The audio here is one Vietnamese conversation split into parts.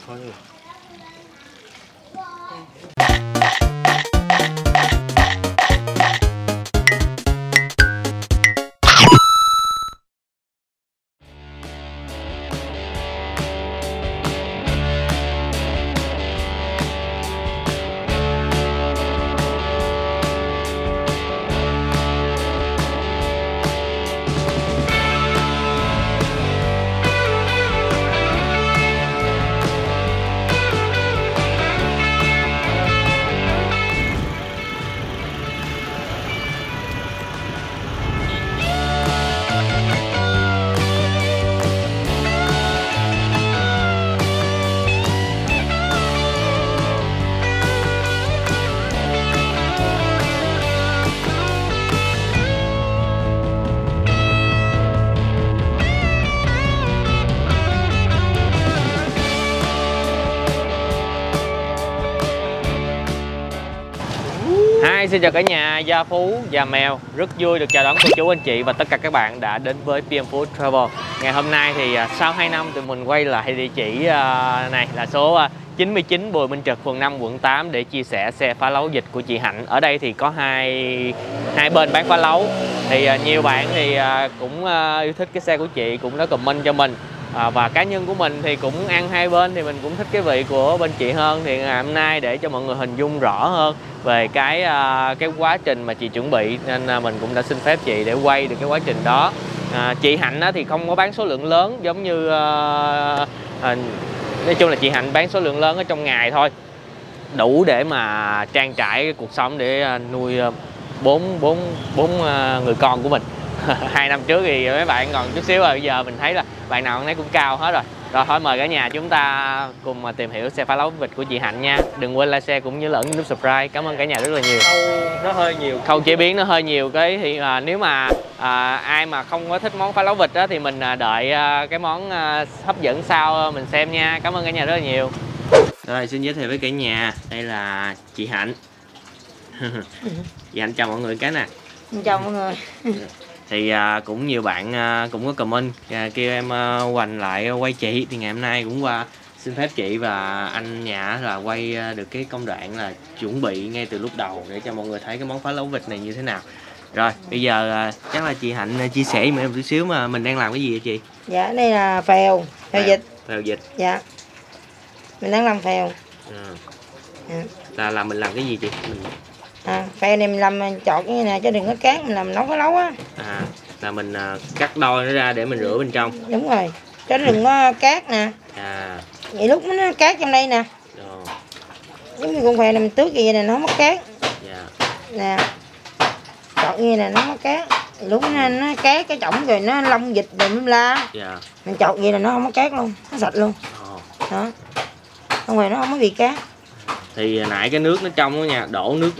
Thôi. Xin chào cả nhà, Gia Phú, Gia Mèo. Rất vui được chào đón cô chú anh chị và tất cả các bạn đã đến với PM Food Travel. Ngày hôm nay thì sau 2 năm tụi mình quay lại địa chỉ này là số 99 Bùi Minh Trực, phường 5, quận 8 để chia sẻ xe phá lấu vịt của chị Hạnh. Ở đây thì có hai bên bán phá lấu. Thì nhiều bạn thì cũng yêu thích cái xe của chị, cũng đã comment cho mình. Và cá nhân của mình thì cũng ăn hai bên thì mình cũng thích cái vị của bên chị hơn. Thì ngày hôm nay để cho mọi người hình dung rõ hơn về cái quá trình mà chị chuẩn bị, nên mình cũng đã xin phép chị để quay được cái quá trình đó. Chị Hạnh thì không có bán số lượng lớn giống như nói chung là chị Hạnh bán số lượng lớn ở trong ngày thôi, đủ để mà trang trải cái cuộc sống để nuôi bốn người con của mình. 2 năm trước thì mấy bạn còn chút xíu rồi, bây giờ mình thấy là bạn nào nấy cũng cao hết rồi. Rồi thôi mời cả nhà chúng ta cùng mà tìm hiểu xe phá lấu vịt của chị Hạnh nha. Đừng quên like, share cũng như là ấn nút subscribe. Cảm ơn cả nhà rất là nhiều. Nó hơi nhiều, khâu chế biến nó hơi nhiều cái thì nếu mà ai mà không có thích món phá lấu vịt đó thì mình đợi cái món hấp dẫn sau mình xem nha. Cảm ơn cả nhà rất là nhiều. Rồi xin giới thiệu với cả nhà, đây là chị Hạnh. Chị Hạnh chào mọi người cái nè. Chào mọi người. Thì cũng nhiều bạn cũng có comment kêu em hoành lại quay chị, thì ngày hôm nay cũng qua xin phép chị và anh Nhã là quay được cái công đoạn là chuẩn bị ngay từ lúc đầu để cho mọi người thấy cái món phá lấu vịt này như thế nào. Rồi bây giờ chắc là chị Hạnh chia sẻ với em một chút xíu mà mình đang làm cái gì vậy chị? Dạ đây là phèo vịt. Phèo vịt. Dạ mình đang làm phèo. Là mình làm cái gì chị? Phèo này mình làm chọt như này chứ đừng có cát, mình làm nấu phá lấu á. Là mình cắt đôi nó ra để mình rửa bên trong. Đúng rồi, chứ đừng có cát nè. Vậy lúc nó cát trong đây nè. Giống như con phèo này mình tước gì nè, nó không có cát. Nè chọt như này nó không có cát. Lúc nó cát cái chổng rồi nó lông vịt rồi mới la. Mình chọt gì là nó không có cát luôn, nó sạch luôn. Đó, không phải nó không có bị cát. Thì nãy cái nước nó trong đó nha, đổ nước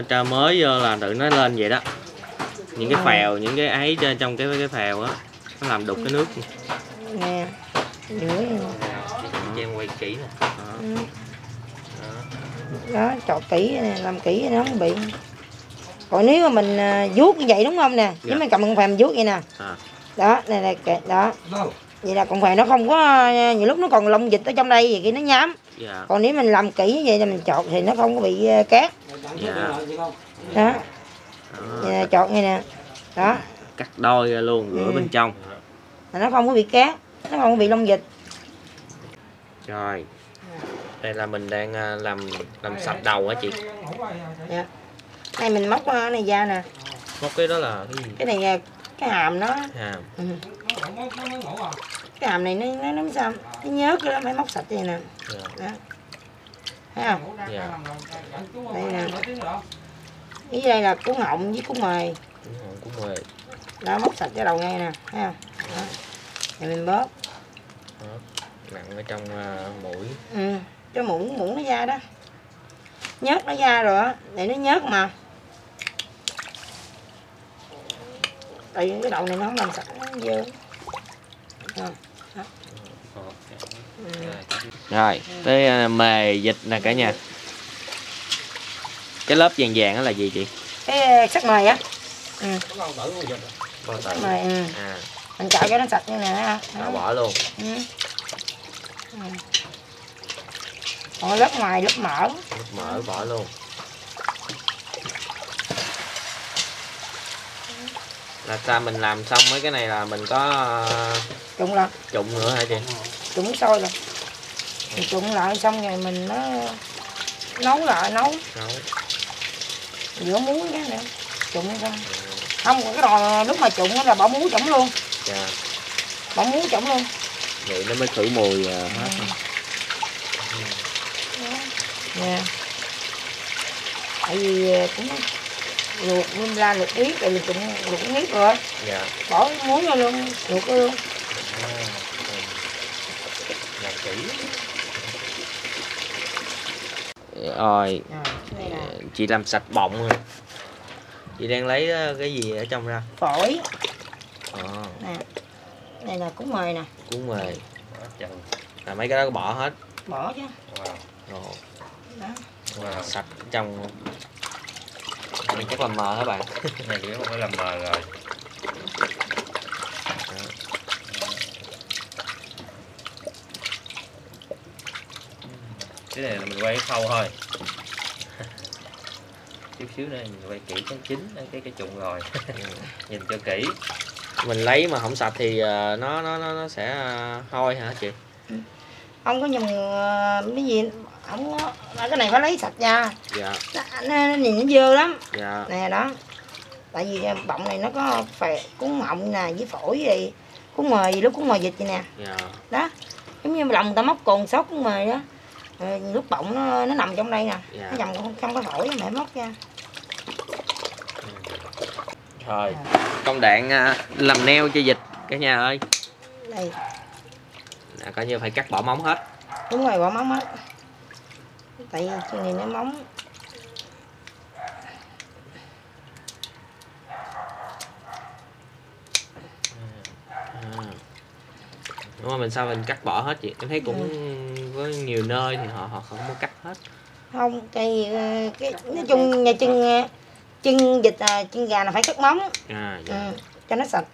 trà mới vô là tự nó lên vậy đó. Những cái phèo, những cái ấy trong cái phèo á, nó làm đục cái nước. Nè, rửa cho em quay kỹ nè. Đó, chọt kỹ nè, làm kỹ nó không bị. Còn nếu mà mình vuốt như vậy đúng không nè, nếu mình cầm con phèo mình vuốt vậy nè. Đó, này là đó. Vậy là con phèo nó không có, nhiều lúc nó còn lông vịt ở trong đây vậy kia nó nhám. Còn nếu mình làm kỹ như vậy là mình chọt thì nó không có bị cát. Đó. Vậy là chọt như nè. Đó. Cắt đôi ra luôn, rửa bên trong. Nó không có bị cát, nó không có bị lông vịt. Rồi. Đây là mình đang làm sạch đầu hả chị? Dạ. Đây mình móc cái này ra nè. Móc cái đó là cái gì? Cái này cái hàm nó. Hàm. Cái hàm này nó sao? Nó nhớt cái đó phải móc sạch vậy nè. Đó. Thấy không? Đây nè. Ý đây là cuốn họng với cuốn mề. Cuốn mề. Đó, móc sạch cái đầu ngay nè, thấy không? Đó. Rồi mình bóp. Nặng ở trong mũi. Cho muỗng nó ra đó. Nhớt nó ra rồi á, để nó nhớt mà. Tại vì cái đầu này nó không làm sạch, nó dơ. Rồi, tới mề vịt nè cả nhà. Cái lớp vàng vàng đó là gì chị? Cái sắc mề á. Sắc mề. Mình chọi cho nó sạch như nè. Bỏ luôn. Còn lớp ngoài lớp mỡ. Lớp mỡ bỏ luôn. Là sao mình làm xong mấy cái này là mình có Trụng lại. trụng nữa hả chị? Trụng sôi rồi. Mình trụng lại xong rồi mình nó nấu lại nấu. Rửa muối cái nữa. Trụng xong. Không, cái đò lúc mà trụng là bỏ muối trụng luôn. Dạ. Bỏ muối trụng luôn. Vậy nó mới khử mùi hết. Nè. Tại vì cũng luộc nên la luộc yết rồi cũng luộc yết rồi. Dạ. Bỏ muối vô luôn, luộc vô luôn. Làm kỹ. Rồi. Chị làm sạch bọng rồi. Chị đang lấy cái gì ở trong ra? Phổi. Nè. Này là cúng mời nè. Cúng mời. Là mấy cái đó có bỏ hết. Bỏ chứ. Rồi. Đó. Sạch trong luôn. Mình chắc làm mờ hả bạn? Này thì không phải làm mờ rồi. Cái này là mình quay cái khâu thôi. Chút xíu nữa mình quay kỹ cái chính cái trụng rồi. Nhìn cho kỹ. Mình lấy mà không sạch thì nó sẽ hôi hả chị? Không có dùng cái gì, không có, cái này phải lấy sạch nha. Dạ. Nó nhìn nó dơ lắm. Dạ. Nè đó. Tại vì bọng này nó có phè cuốn họng nè với phổi gì, cuốn mời gì lúc cuốn mời dịch vậy nè. Dạ. Đó. Giống như lòng người ta móc cồn sốt cuốn mời đó. Rồi, lúc bọng nó nằm trong đây nè. Dạ. Nó nằm không có phổi mẹ móc ra. Rồi, công đoạn làm neo cho vịt cả nhà ơi. Đây. Coi như phải cắt bỏ móng hết. Đúng rồi, bỏ móng hết. Tại vì chuyện này nó móng. Đúng rồi, mình sao mình cắt bỏ hết chị? Em thấy cũng có nhiều nơi thì họ không có cắt hết. Không, cái nói chung nhà chân vịt chân gà là phải cắt móng. Dạ. Cho nó sạch.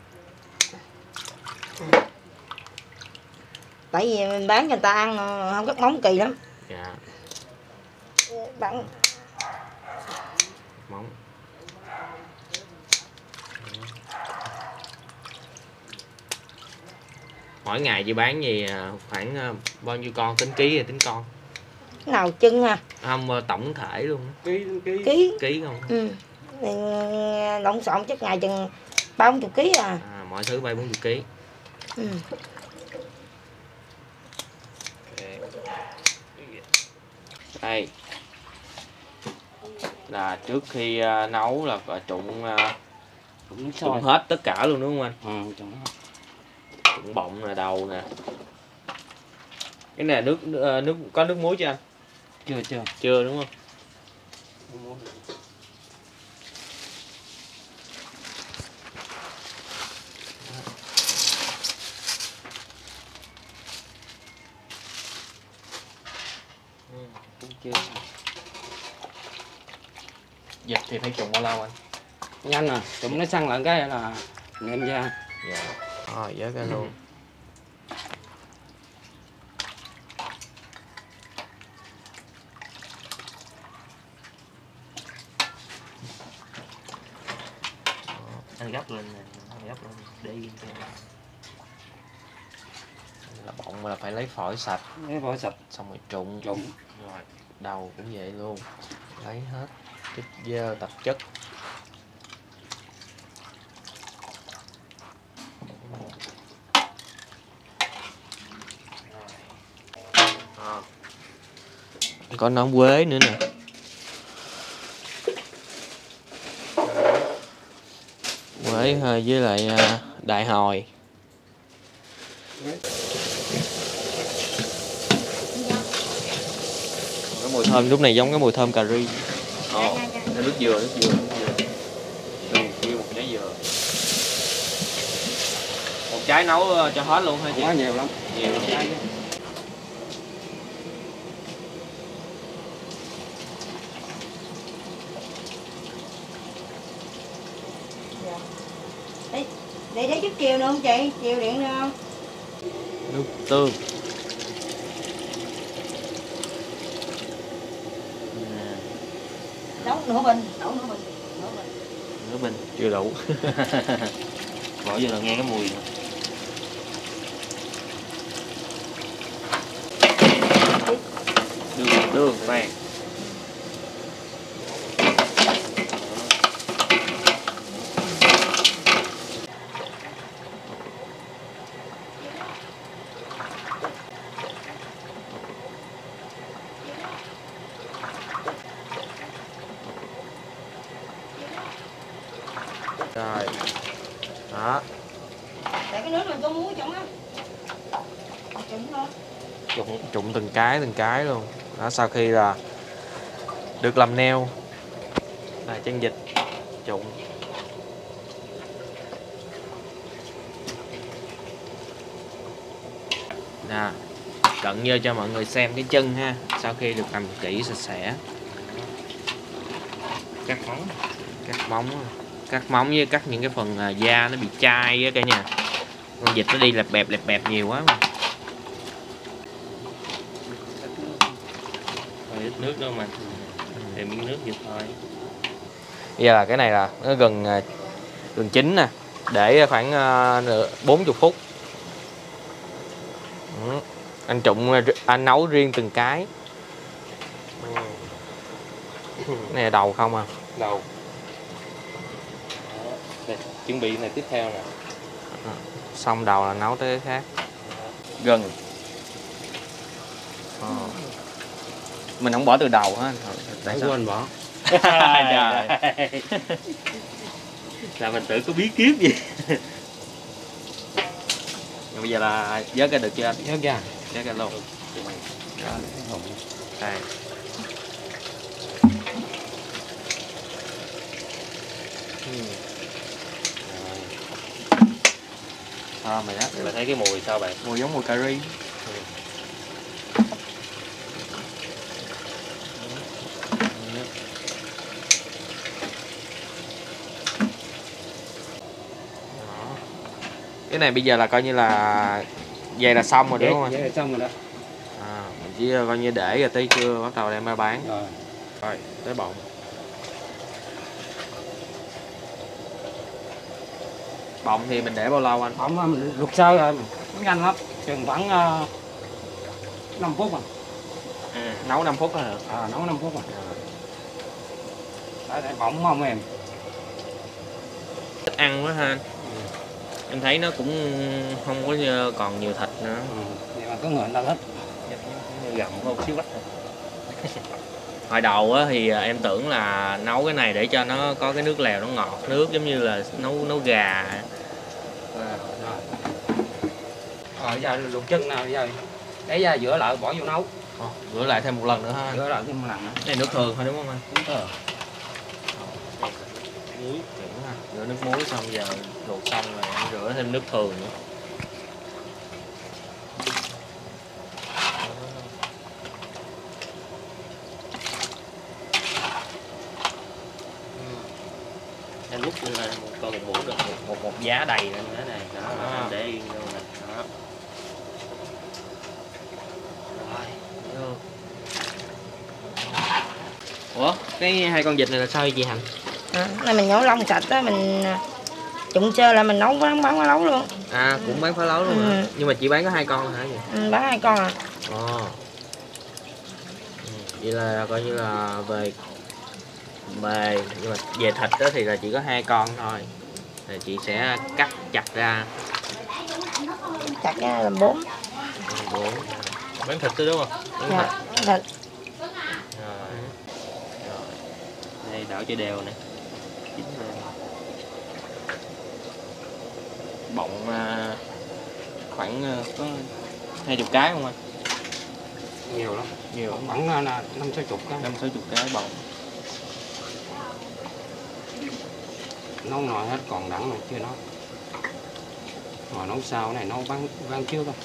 Tại vì mình bán cho người ta ăn không cắt móng kỳ lắm. Dạ. Bán Móng. Mỗi ngày chị bán gì khoảng bao nhiêu con, tính ký hay tính con? nào chân ha. Không, tổng thể luôn. Ký không? Lộn xộn chắc ngày chừng 30 kg à. Mọi thứ 30-40 kg. Đây là trước khi nấu là trụng hết tất cả luôn đúng không anh? Trụng bọng nè, đầu nè. Cái này nước có nước muối chưa anh? Chưa đúng không? Cũng chưa. Vịt thì phải trụng bao lâu anh? Nhanh à, trụng nó săn lại cái là đem ra. Dạ. Rồi vớt ra luôn. Anh gấp lên để yên cho. Là bọng là phải lấy phổi sạch. Lấy phổi sạch xong rồi trụng. Rồi Đầu cũng vậy luôn. Lấy hết chất dơ tạp chất. Có nấm quế nữa nè. Quế với lại đại hồi. Cái mùi thơm lúc này giống cái mùi thơm cà ri. Nước dừa. Nguyên một trái dừa. Một trái nấu cho hết luôn hả chị? quá nhiều lắm. Nhiều trái. Để chút chiều nữa không chị? Chiều điện nữa không? Nước tương. Nấu nửa bình, nấu nửa bình. Nửa bình chưa đủ. Bỏ vô là nghe cái mùi. Đường vàng. Rồi. Đó. Để cái nước này có muối trụng á. Trụng thôi. Trụng từng cái luôn. Đó, sau khi là được làm neo là chân vịt trụng. Nè, cận vô cho mọi người xem cái chân ha, sau khi được làm kỹ sạch sẽ. Cắt Cắt móng với cắt những cái phần da nó bị chai á cả nhà. Con vịt nó đi lẹp bẹp nhiều quá mà. Ít nước đâu mà. Để miếng nước vịt thôi. Bây giờ là cái này là nó gần chín nè, để khoảng 40 phút. Anh nấu riêng từng cái. Cái này là đầu không à? Đầu. Đây, chuẩn bị này tiếp theo nè. Xong đầu là nấu tới cái khác. Gừng. Mình không bỏ từ đầu hả? Tại sao Quên bỏ. Trời. Là mình tự có bí kíp gì. Bây giờ là vớt ra được chưa anh? Nhớ ra. Vớt ra luôn. Đây. Mày đó. Bạn thấy cái mùi sao bạn? Mùi giống mùi cà ri. Cái này bây giờ là coi như là vậy là xong rồi đúng không anh? Vậy là xong rồi đó. Mình chỉ coi như để rồi tới trưa bắt đầu đem ra bán. Rồi, tới bọng. Bọng thì mình để bao lâu anh? Bọng mình luộc sơ rồi, nhanh lắm, chừng khoảng 5 phút à. Nấu 5 phút hả? Nấu 5 phút à. Để bọng mong em. Thích ăn quá ha anh. Em thấy nó cũng không có còn nhiều thịt nữa. Nhưng mà có người ta thích. Gặm không xíu bách. Hồi đầu á, thì em tưởng là nấu cái này để cho nó có cái nước lèo nó ngọt nước giống như là nấu gà. Giờ luộc chân nào giờ để ra rửa lại bỏ vô nấu. Rửa lại thêm một lần nữa ha. Rửa lại thêm một lần nữa. Cái này nước thường thôi đúng không anh? Đúng rồi. Muối, rửa nước muối xong giờ luộc xong rồi em rửa thêm nước thường nữa. Em lúc là còn một muỗng được Một giá đầy lên cái này đó, em để yên luôn nè. Đó. Rồi. Ủa, cái hai con vịt này là sao chị Hạnh? Này mình nhổ lông sạch á, mình trụng sơ là mình nấu bán phá lấu luôn. Cũng bán phá lấu luôn hả? Nhưng mà chỉ bán có 2 con hả vậy? Bán 2 con à. Vậy là coi như là về nhưng mà về thịt đó thì là chỉ có 2 con thôi. Thì chị sẽ cắt chặt ra. Chặt ra làm 4. Bán thịt thôi đúng không? Dạ, thịt. Rồi. Đây đảo cho đều nè. Chín lên. Bọng khoảng có 20 cái không anh? Nhiều lắm. Nhiều. Khoảng 5-60 cái. 50-60 cái bọng. Nấu nồi hết còn đẳng này chưa nấu. Mà nấu sau này nấu vang trước không?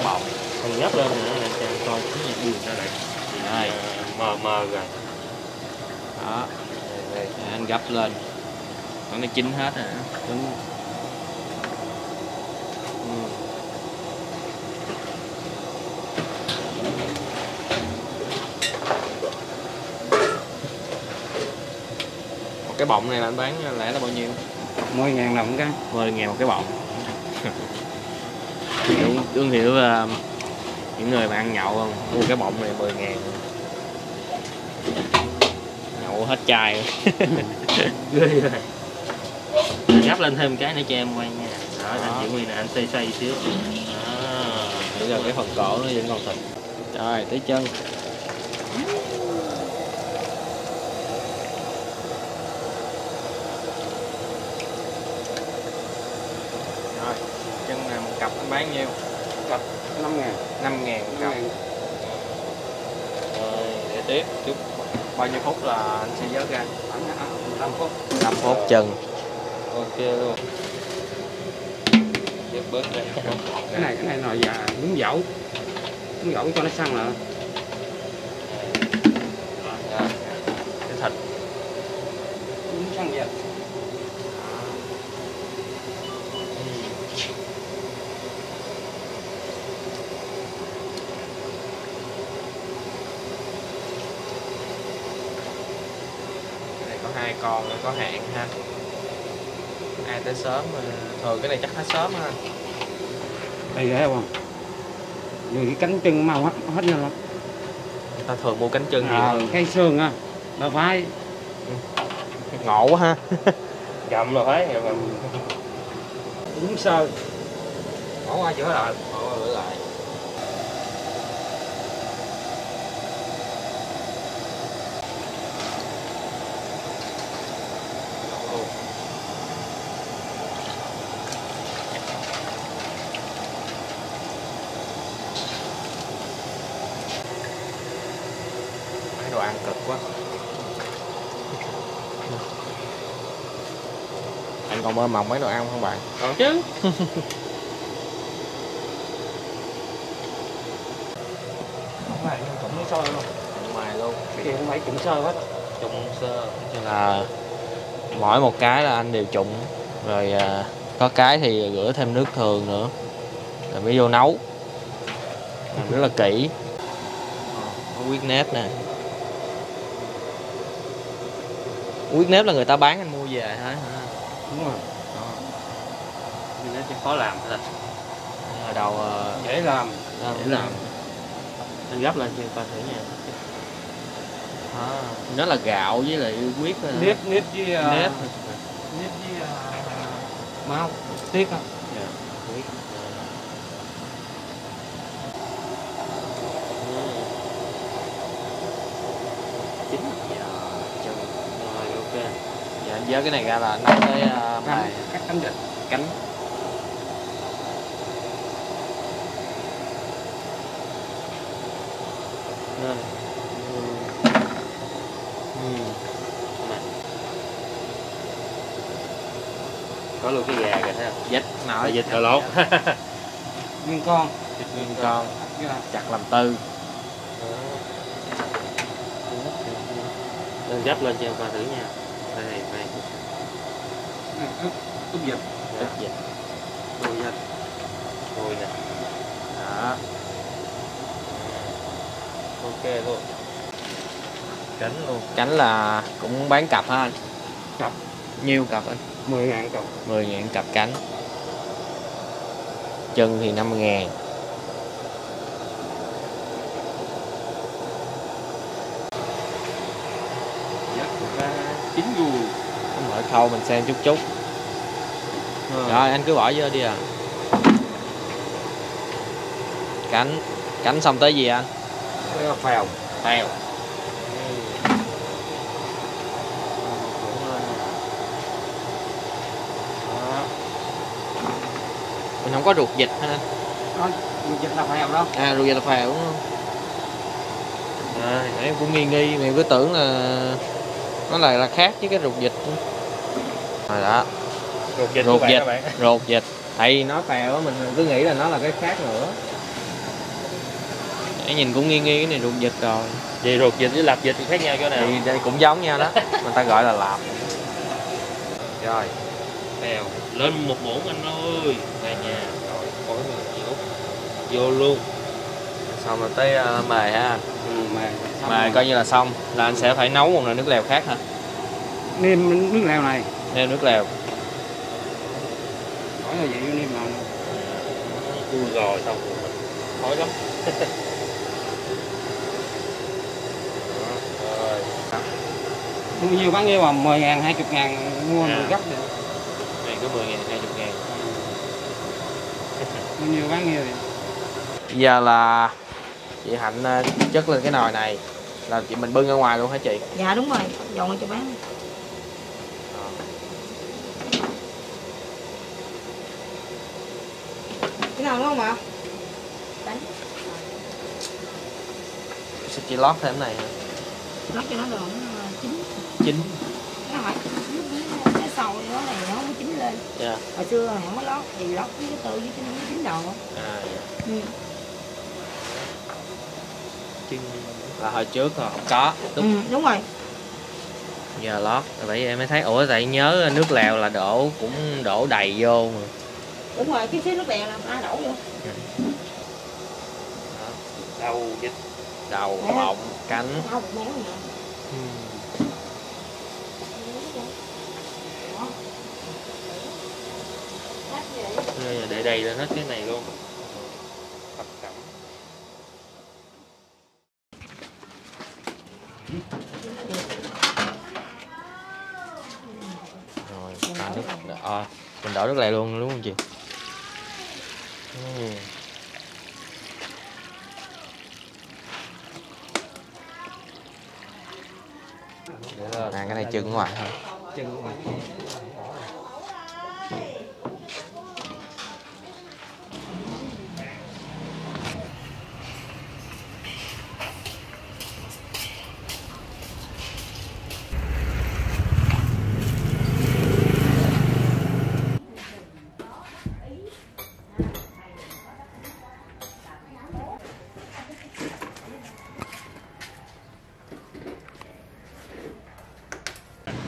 Bọng. Còn nhấp lên nữa nè, cho em coi cái gì đường ra đây. Đây, Mờ rồi. đó. Để anh gấp lên. Nó chín hết rồi. Đúng. Cái bọng này là anh bán lẻ là bao nhiêu? 10.000 đồng cái. 10.000 một cái bọng. Đúng hiểu những người mà ăn nhậu không? Mua cái bọng này 10.000. Nhậu hết chai. Ghê rồi. Gắp lên thêm cái nữa cho em quay nha. Đó, anh chỉ Nguyên là anh xoay xíu. Bây giờ cái phần cổ nó vẫn còn thịt. Rồi, tới chân. Rồi, chân này một cặp anh bán nhiêu? Cặp 5.000. 5.000 một cặp. Rồi, để tiếp chút bao nhiêu phút là anh sẽ vớt ra? 15 phút. 5 phút chân. Ok luôn. Vớt bớt đây. Cái này là dạ nhúng dẫu cho nó săn lại. Cái thịt. Nhúng săn vậy. Cái này có 2 con nữa, có hạn ha. Ai tới sớm mà thường cái này chắc hết sớm ha. Đây ghê không? Vì cái cánh chân mau hết nhanh lắm. Người ta thường mua cánh chân nhiều hơn. Cái xương á, nó phải Ngộ quá ha. Gặm rồi thấy gặm. đúng sơ. Bỏ qua chữa lại. Bỏ qua rửa lại. Mấy đồ ăn cực quá. Anh còn mơ mộng mấy đồ ăn không bạn? Còn chứ. Không phải, cũng nó sôi luôn. Ngoài luôn. Thì không phải cũng sơ hết. Trụng sơ. Cho là mỗi một cái là anh đều trụng. Rồi có cái thì rửa thêm nước thường nữa. Rồi mới vô nấu. Làm rất là kỹ. Có huyết nếp nè. Huyết nếp là người ta bán anh mua về hả? Đúng rồi. Nó chỉ khó làm thôi. Ở đầu Dễ làm. dễ làm. Anh gấp lên cho coi thử nha. Nó là gạo với lại huyết. Nếp với Nếp. máu tiết á. Dạ. Huyết. Chín giờ chân. Rồi ok. Dạ anh vớt cái này ra là anh nấu tới bài Cắt cánh vịt. cánh. Nên. Có luôn cái gà kìa thấy không? Vết nổi Vịt rồi lột. Nguyên con. thịt nguyên con chặt làm tư. Lên gấp lên cho em coi thử nha. Đây này. Úp vịt. Ức vịt. Đùi vịt. Rồi nè. Đó. Ok luôn. Cánh luôn. Cánh là cũng bán cặp ha anh? Cặp. Nhiêu cặp anh? 10.000 cặp. 10.000 cặp cánh. Chân thì 5.000. Vắt ra 9 gùi. Mở khâu mình xem chút chút. Rồi anh cứ bỏ vô đi à. Cánh xong tới gì anh? Phèo. Phèo. Mình không có ruột vịt ha. Ruột vịt là phèo đó. À ruột vịt là phèo đúng không? À, em cũng nghi mình cứ tưởng là nó là khác với cái ruột vịt. Rồi đó. Ruột vịt. Tại nó phèo á mình cứ nghĩ là nó là cái khác nữa. Để nhìn cũng nghi cái này ruột vịt rồi. Vậy ruột vịt với lạp vịt thì khác nhau chỗ nào? Thì đây cũng giống nhau đó. Người ta gọi là lạp. Rồi. Phèo. Lên một muỗng anh ơi. Về nhà. Rồi có cái gì út. Vô luôn. Xong rồi tới mề ha. Mề. Mề coi như là xong. Là anh sẽ phải nấu một nồi nước lèo khác hả? nêm nước lèo này. Nêm nước lèo. Hỏi là vậy nêm nào. Cua gò xong khói lắm. Mua nhiều bán nhiêu mà 10.000 20.000 mua À. một gấp được. Này có 10.000 20.000. Mua nhiều bán nhiêu thì. Giờ là chị Hạnh chất lên cái nồi này là chị mình bưng ra ngoài luôn hả chị? Dạ đúng rồi, dọn cho bán. Cái nào đúng không ạ? Đánh. Sao chị lót thêm cái này hả? Lót cho nó được chín. Chín. Nó hỏi cái sầu nó này nó mới chín lên. Dạ. Hồi xưa không có lót thì lót với cái tư với cái nó mới chín đầu. À dạ. Ừ. Chứ là hồi trước rồi không có. Ừ, đúng rồi. Giờ lót. Bởi vì em mới thấy ủa tại nhớ nước lèo là cũng đổ đầy vô mà. Đúng rồi, cái xíu nước lèo là ta đổ vô. Đầu vịt. Đầu, Dạ. bọng, cánh. Không, méo nè. Bây giờ để đầy lên hết cái này luôn. Thập cẩm. Rồi, nước mình đổ nước lèo luôn đúng không chị? À, cái này trứng ngoài thôi. Chừng ngoài.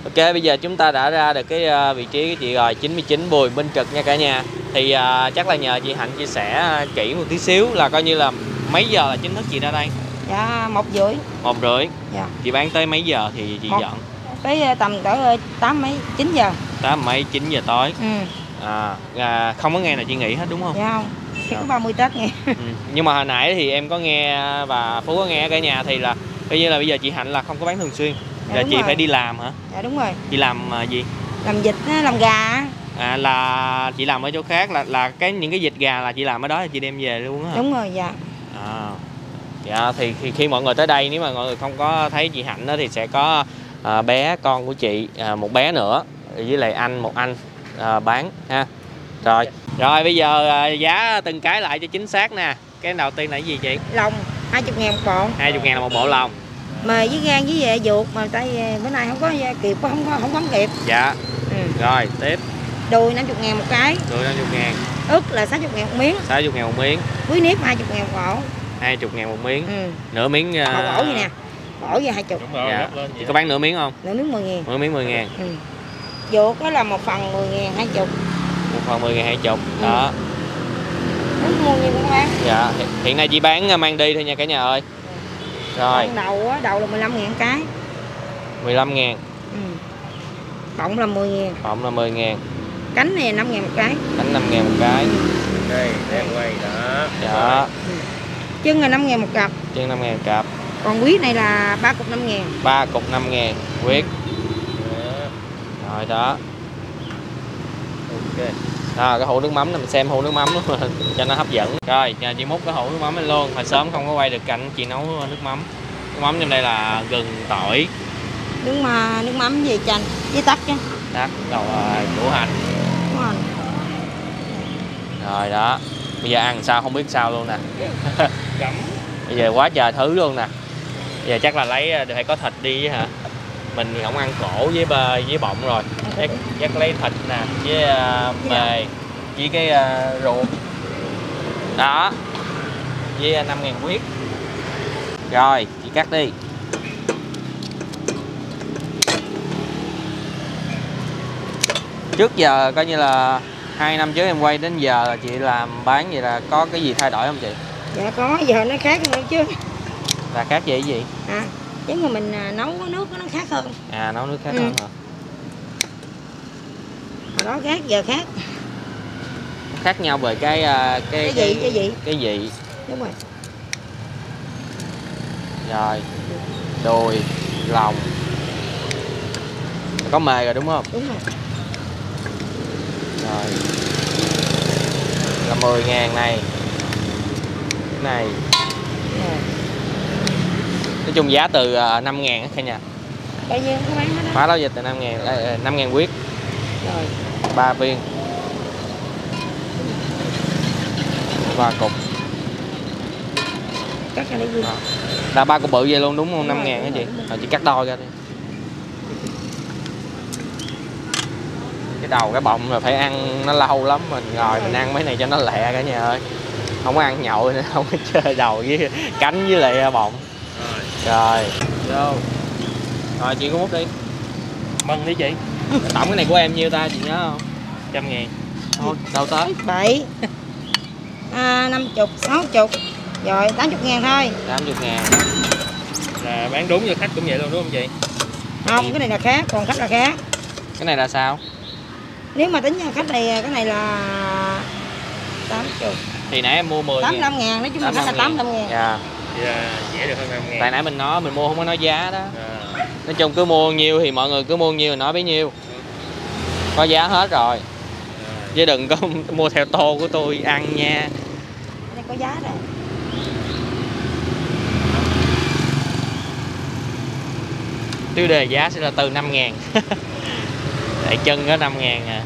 Ok, bây giờ chúng ta đã ra được cái vị trí của chị rồi, 99 Bùi Minh Trực nha cả nhà. Thì chắc là nhờ chị Hạnh chia sẻ kỹ một tí xíu là coi như là mấy giờ là chính thức chị ra đây? Dạ 1:30. 1:30. Dạ. Chị bán tới mấy giờ thì chị dọn? Tới tầm cỡ 8 mấy 9 giờ. 8 mấy 9 giờ tối. Ừ. Không có ngày nào chị nghỉ hết đúng không? Dạ không. Chỉ có 30 Tết nghe. Nhưng mà hồi nãy thì em có nghe và Phú có nghe ở cả nhà thì là coi như là bây giờ chị Hạnh là không có bán thường xuyên. Dạ, Là đúng chị rồi. phải đi làm hả? Dạ đúng rồi. Chị làm gì? Làm vịt á, làm gà á. Là chị làm ở chỗ khác là những cái vịt gà là chị làm ở đó là chị đem về luôn á. Đúng rồi, dạ. Dạ thì khi mọi người tới đây nếu mà mọi người không có thấy chị Hạnh đó thì sẽ có bé con của chị, một bé nữa với lại một anh bán ha. Rồi bây giờ giá từng cái lại cho chính xác nè. Cái đầu tiên là cái gì chị? Lòng 20.000 một bộ. 20.000 là một bộ lòng. Mời với gan với về ruột mà tại bữa nay không có kịp, không có kịp. Dạ. Ừ. Rồi tiếp. Đùi 50.000 một cái. Đùi 50.000. Ức là 60.000 một miếng. 60.000 một miếng. Quý nếp 20.000 một ổ. 20.000 một miếng. Ừ. Nửa miếng. Một ổ vậy nè. Ổ về 20. Đúng rồi, Dạ. gấp lên Chị vậy. có bán nửa miếng không? Nửa miếng 10.000. Nửa miếng 10.000. Ừ. Ruột đó là một phần 10.000 20. Một phần 10.000 20. Đó. Muốn mua nhiêu cũng bán. Dạ, hiện nay chị bán mang đi thôi nha cả nhà ơi. Rồi. Còn đầu á, đầu là 15.000 cái. 15.000. Ừ. Bọng là 10.000. Bọng là 10.000. Cánh này 5.000 một cái. Cánh 5.000 một cái. Đây, đang quay đó. Dạ. Chân là 5.000 một cặp. Chân 5.000 cặp. Còn huyết này là 3 cục 5.000. 3 cục 5.000 huyết. Rồi đó. Ok. Đó, cái hũ nước mắm này mình xem hũ nước mắm luôn cho nó hấp dẫn. Rồi, nhà chị múc cái hũ nước mắm lên luôn. Hồi sớm không có quay được cảnh chị nấu nước mắm. Nước mắm trong đây là gừng, tỏi, Nước mắm về chanh với tắc chứ. đắt rồi củ hành. Đúng rồi. Rồi đó. Bây giờ ăn sao không biết sao luôn nè. Cắm. Bây giờ quá trời thứ luôn nè. Bây giờ chắc là lấy phải có thịt đi hả? Mình thì không ăn cổ với bọng rồi. Chắc lấy thịt nè với bề với cái ruột. Đó. Với 5.000 huyết. Rồi, chị cắt đi. Trước giờ coi như là 2 năm trước em quay đến giờ là chị làm bán vậy là có cái gì thay đổi không chị? Dạ có, giờ nó khác hơn chứ. Là khác gì? À, chứ mà mình nấu nước nó khác hơn. Nấu nước khác hơn hả? hồi đó khác giờ khác. Khác nhau về cái cái vị. Đúng rồi. Rồi đùi, lòng, có mề rồi đúng không? Đúng rồi. Rồi là 10.000 này, cái này nói chung giá từ 5.000 cả nhà. Bao nhiêu có bán hết đó. Má đó giờ từ 5.000, 5.000 quyết. Rồi 3 viên 3 cục. cắt ra lấy viên. Là 3 cục bự vậy luôn đúng không? 5.000 hả chị? Rồi chị cắt đôi ra đi. Cái đầu cái bọng là phải ăn nó lâu lắm, mình ăn mấy này cho nó lẹ cả nhà ơi. Không có ăn nhậu nữa, không có chơi đầu với cánh với lại bọng. Rồi vô. Rồi chị có múc đi. Mừng đi chị. Tổng cái này của em nhiêu ta chị nhớ không? 100.000. Thôi đâu tới 7 50 60 rồi 80.000 thôi. 80.000. Là bán đúng cho khách cũng vậy luôn đúng không chị? Không, cái này là khác, còn khách là khác. Cái này là sao? Nếu mà tính khách này, cái này là 80. Thì nãy em mua 10.000. 85.000, nói chung là khách là 85.000. Dạ. Dễ được hơn 5.000. Tại nãy mình mua không có nói giá đó. Nói chung cứ mua nhiêu thì mọi người cứ mua nhiêu nói bấy nhiêu. Có giá hết rồi. Chứ đừng có mua theo tô của tôi ăn nha. Cái này có giá rồi. Tiêu đề giá sẽ là từ 5.000. Tại chân có 5.000 à.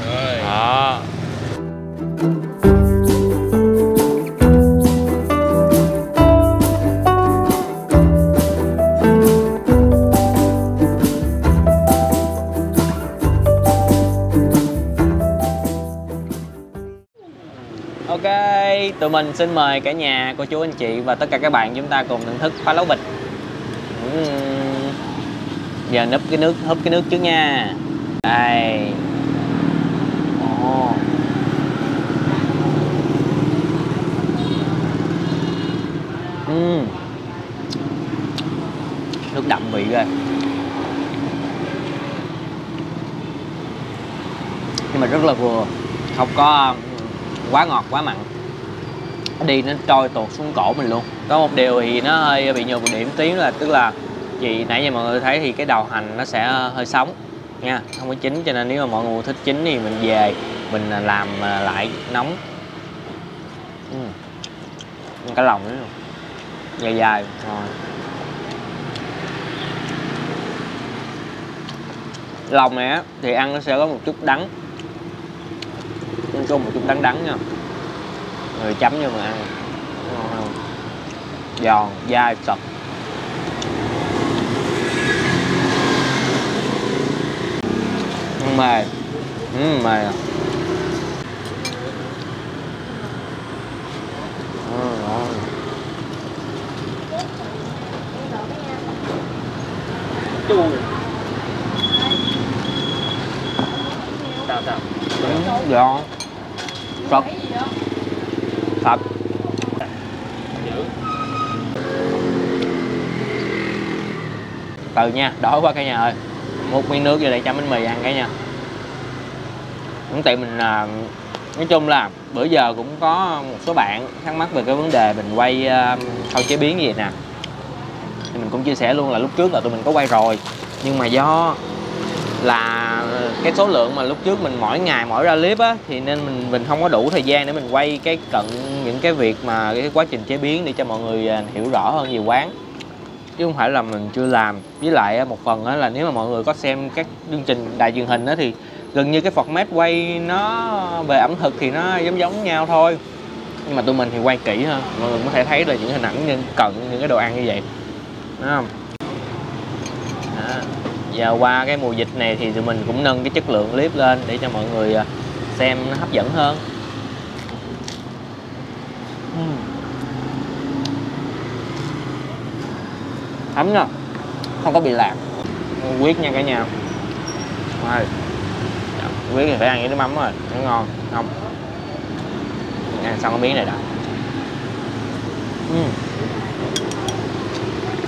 Rồi. Đó. Ok, tụi mình xin mời cả nhà, cô chú anh chị và tất cả các bạn chúng ta cùng thưởng thức phá lấu bịch. Giờ húp cái nước trước nha. Đây. Ồ. Nước đậm vị rồi. Nhưng mà rất là vừa, không có quá ngọt quá mặn. Đi nó trôi tuột xuống cổ mình luôn. Có một điều thì nó hơi bị nhược một điểm tí là tức là chị nãy giờ mọi người thấy thì cái đầu hành nó sẽ hơi sống nha, không có chín, cho nên nếu mà mọi người thích chín thì mình về mình làm lại nóng. Cái lòng nữa dài dài rồi. Lòng này á thì ăn nó sẽ có một chút đắng, có một chút đắng đắng nha, rồi chấm vô mà ăn ngon không? Giòn dai sật. Mềm, mềm à. Sao? Giòn sật sạch. Từ nha, đói quá cả nhà ơi, một miếng nước vô để chấm bánh mì ăn cả nhà. Cũng tại mình nói chung là bữa giờ cũng có một số bạn thắc mắc về cái vấn đề mình quay khâu chế biến như vậy nè, thì mình cũng chia sẻ luôn là lúc trước là tụi mình có quay rồi, nhưng mà do là cái số lượng mà lúc trước mình mỗi ngày mỗi ra clip á, thì nên mình không có đủ thời gian để mình quay cái cận những cái việc mà cái quá trình chế biến để cho mọi người hiểu rõ hơn về quán, chứ không phải là mình chưa làm. Với lại một phần là nếu mà mọi người có xem các chương trình đài truyền hình đó thì gần như cái format quay nó về ẩm thực thì nó giống nhau thôi, nhưng mà tụi mình thì quay kỹ hơn, mọi người có thể thấy là những hình ảnh những cận những cái đồ ăn như vậy, đúng không? Đó. Giờ qua cái mùa dịch này thì tụi mình cũng nâng cái chất lượng clip lên để cho mọi người xem nó hấp dẫn hơn. Thấm nha, không có bị lạc, quyết nha cả nhà. Rồi. Quyết thì phải ăn với nước mắm rồi, nó ngon không? Ăn xong cái miếng này đã.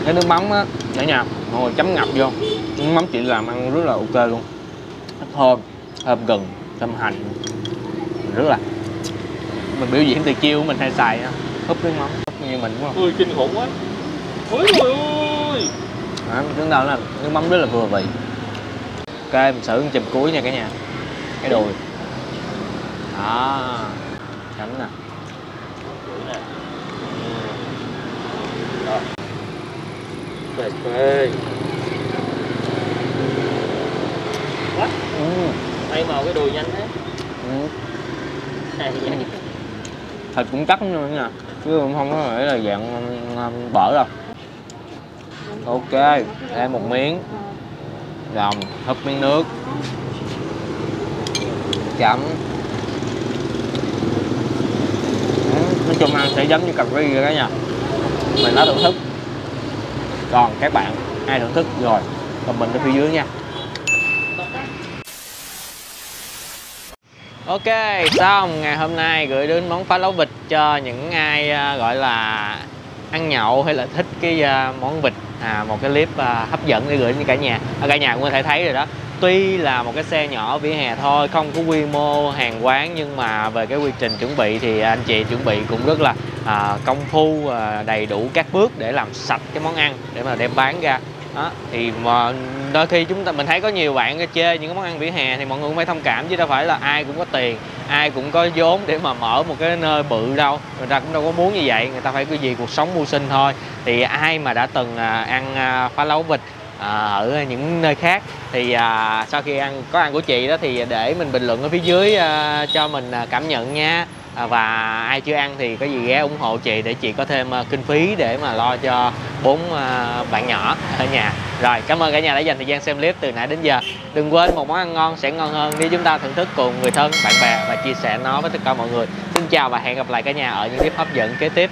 Cái nước mắm á, cả nhà mọi người chấm ngập vô, nước mắm chị làm ăn rất là ok luôn, rất thơm. thơm gừng, thơm hành, rất là mình biểu diễn từ chiêu của mình hay xài á, húp nước mắm húp như mình đúng không? Ui kinh khủng quá. Ôi ôi ôi. Chúng ta là nước mắm rất là vừa vị. Ok, mình xử chùm cuối nha cả nhà. Cái đùi đó, chấm nè. Trời ơi. What? Bay màu cái đùi nhanh thế. Thịt cũng cắt nữa nha, chứ không có phải là dạng bở đâu. Ok, thêm một miếng rồi húp miếng nước, chấm. Nói chung ăn sẽ giống như cà ri vậy đó nha, mình đã thưởng thức. Còn các bạn ai thưởng thức rồi comment ở phía dưới nha. Ok, xong ngày hôm nay gửi đến món phá lấu vịt cho những ai gọi là ăn nhậu hay là thích cái món vịt, một cái clip hấp dẫn để gửi đến cả nhà. Cả nhà cũng có thể thấy rồi đó, tuy là một cái xe nhỏ vỉa hè thôi, không có quy mô hàng quán, nhưng mà về cái quy trình chuẩn bị thì anh chị chuẩn bị cũng rất là công phu, đầy đủ các bước để làm sạch cái món ăn để mà đem bán ra. Đó, thì mà đôi khi mình thấy có nhiều bạn chê những cái món ăn vỉa hè thì mọi người cũng phải thông cảm, chứ đâu phải là ai cũng có tiền, ai cũng có vốn để mà mở một cái nơi bự đâu, người ta cũng đâu có muốn như vậy, người ta phải cái gì cuộc sống mưu sinh thôi. Thì ai mà đã từng ăn phá lấu vịt ở những nơi khác thì sau khi có ăn của chị đó thì để mình bình luận ở phía dưới cho mình cảm nhận nha. Và ai chưa ăn thì có gì ghé ủng hộ chị để chị có thêm kinh phí để mà lo cho 4 bạn nhỏ ở nhà. Rồi, cảm ơn cả nhà đã dành thời gian xem clip từ nãy đến giờ. Đừng quên một món ăn ngon sẽ ngon hơn nếu chúng ta thưởng thức cùng người thân, bạn bè và chia sẻ nó với tất cả mọi người. Xin chào và hẹn gặp lại cả nhà ở những clip hấp dẫn kế tiếp.